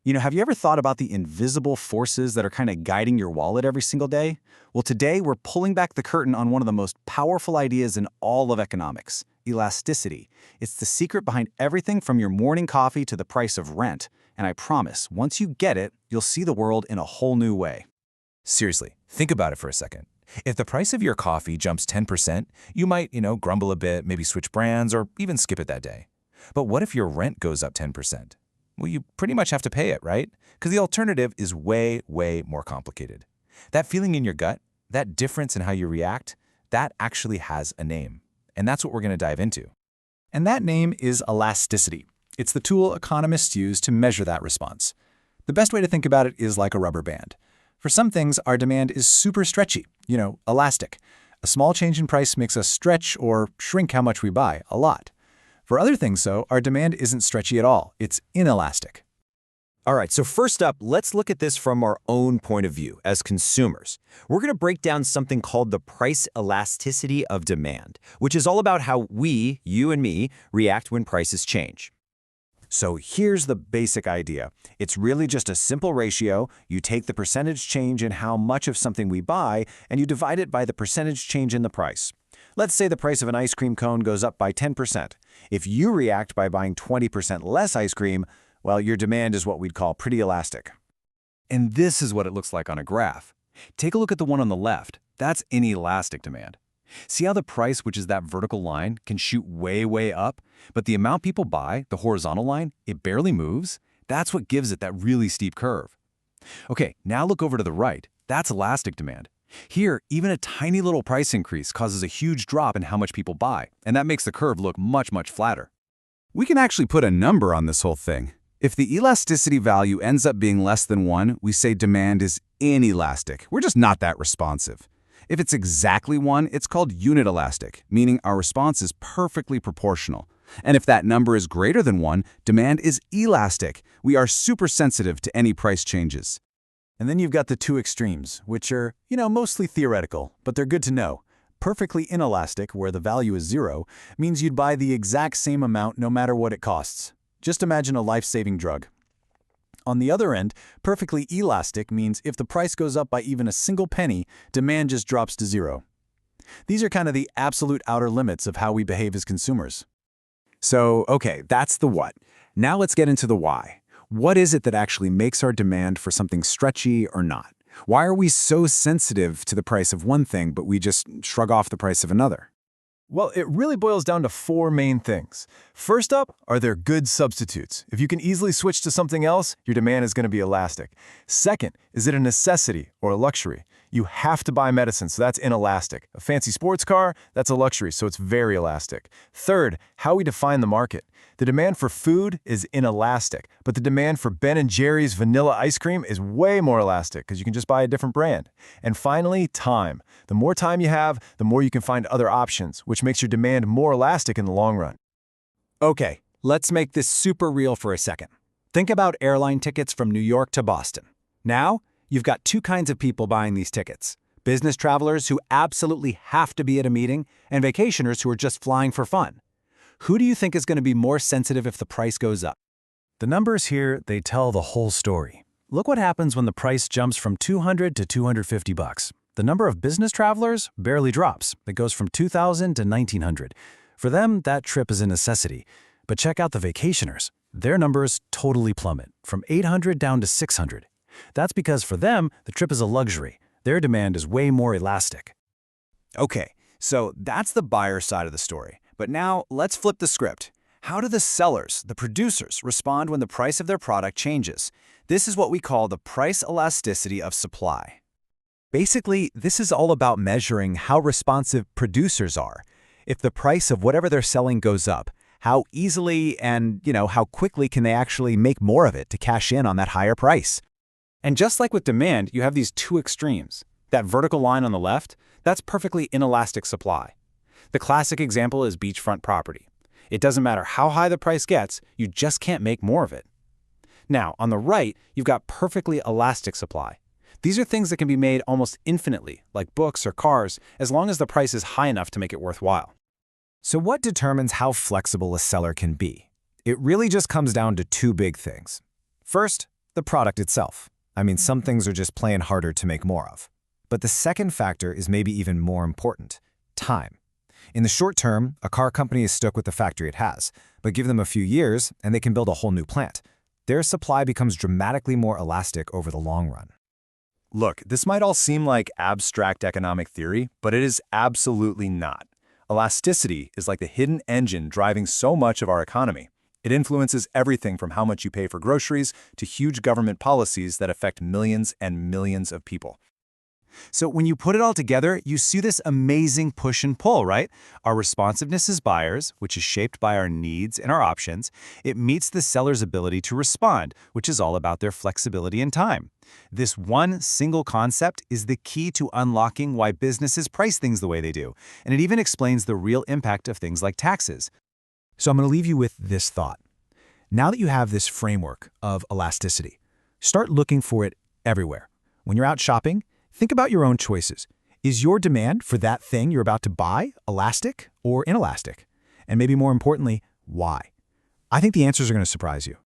Have you ever thought about the invisible forces that are kind of guiding your wallet every single day? Well, today we're pulling back the curtain on one of the most powerful ideas in all of economics, elasticity. It's the secret behind everything from your morning coffee to the price of rent. And I promise, once you get it, you'll see the world in a whole new way. Seriously, think about it for a second. If the price of your coffee jumps 10%, you might, grumble a bit, maybe switch brands, or even skip it that day. But what if your rent goes up 10%? Well, you pretty much have to pay it, right? Because the alternative is way, way more complicated. That feeling in your gut, that difference in how you react, that actually has a name. And that's what we're going to dive into. And that name is elasticity. It's the tool economists use to measure that response. The best way to think about it is like a rubber band. For some things, our demand is super stretchy, elastic. A small change in price makes us stretch or shrink how much we buy, a lot. For other things, though, our demand isn't stretchy at all. It's inelastic. All right, so first up, let's look at this from our own point of view as consumers. We're going to break down something called the price elasticity of demand, which is all about how we, you and me, react when prices change. So here's the basic idea. It's really just a simple ratio. You take the percentage change in how much of something we buy, and you divide it by the percentage change in the price. Let's say the price of an ice cream cone goes up by 10%. If you react by buying 20% less ice cream, well, your demand is what we'd call pretty elastic. And this is what it looks like on a graph. Take a look at the one on the left. That's inelastic demand. See how the price, which is that vertical line, can shoot way, way up? But the amount people buy, the horizontal line, it barely moves? That's what gives it that really steep curve. Okay, now look over to the right. That's elastic demand. Here, even a tiny little price increase causes a huge drop in how much people buy, and that makes the curve look much, much flatter. We can actually put a number on this whole thing. If the elasticity value ends up being less than 1, we say demand is inelastic. We're just not that responsive. If it's exactly 1, it's called unit elastic, meaning our response is perfectly proportional. And if that number is greater than 1, demand is elastic. We are super sensitive to any price changes. And then you've got the two extremes, which are, mostly theoretical, but they're good to know. Perfectly inelastic, where the value is 0, means you'd buy the exact same amount no matter what it costs. Just imagine a life-saving drug. On the other end, perfectly elastic means if the price goes up by even a single penny, demand just drops to 0. These are kind of the absolute outer limits of how we behave as consumers. So, okay, that's the what. Now let's get into the why. What is it that actually makes our demand for something stretchy or not? Why are we so sensitive to the price of one thing, but we just shrug off the price of another? Well, it really boils down to 4 main things. First up, are there good substitutes? If you can easily switch to something else, your demand is going to be elastic. Second, is it a necessity or a luxury? You have to buy medicine, so that's inelastic. A fancy sports car, that's a luxury, so it's very elastic. Third, how we define the market. The demand for food is inelastic, but the demand for Ben & Jerry's vanilla ice cream is way more elastic because you can just buy a different brand. And finally, time. The more time you have, the more you can find other options, which makes your demand more elastic in the long run. Okay, let's make this super real for a second. Think about airline tickets from New York to Boston. Now, you've got 2 kinds of people buying these tickets. Business travelers who absolutely have to be at a meeting, and vacationers who are just flying for fun. Who do you think is going to be more sensitive if the price goes up? The numbers here, they tell the whole story. Look what happens when the price jumps from $200 to $250. The number of business travelers barely drops. It goes from 2,000 to 1,900. For them, that trip is a necessity. But check out the vacationers. Their numbers totally plummet, from 800 down to 600. That's because for them, the trip is a luxury. Their demand is way more elastic. Okay, so that's the buyer side of the story. But now let's flip the script. How do the sellers, the producers, respond when the price of their product changes? This is what we call the price elasticity of supply. Basically, this is all about measuring how responsive producers are. If the price of whatever they're selling goes up, how easily and, how quickly can they actually make more of it to cash in on that higher price? And just like with demand, you have these 2 extremes. That vertical line on the left, that's perfectly inelastic supply. The classic example is beachfront property. It doesn't matter how high the price gets, you just can't make more of it. Now, on the right, you've got perfectly elastic supply. These are things that can be made almost infinitely, like books or cars, as long as the price is high enough to make it worthwhile. So what determines how flexible a seller can be? It really just comes down to 2 big things. First, The product itself. I mean, some things are just plain harder to make more of. But the second factor is maybe even more important: time. In the short term, a car company is stuck with the factory it has, but give them a few years and they can build a whole new plant. Their supply becomes dramatically more elastic over the long run. Look, this might all seem like abstract economic theory, but it is absolutely not. Elasticity is like the hidden engine driving so much of our economy. It influences everything from how much you pay for groceries to huge government policies that affect millions and millions of people. So when you put it all together, you see this amazing push and pull, right? Our responsiveness as buyers, which is shaped by our needs and our options, it meets the seller's ability to respond, which is all about their flexibility and time. This one single concept is the key to unlocking why businesses price things the way they do, and it even explains the real impact of things like taxes. So I'm going to leave you with this thought. Now that you have this framework of elasticity, start looking for it everywhere. When you're out shopping, think about your own choices. Is your demand for that thing you're about to buy elastic or inelastic? And maybe more importantly, why? I think the answers are going to surprise you.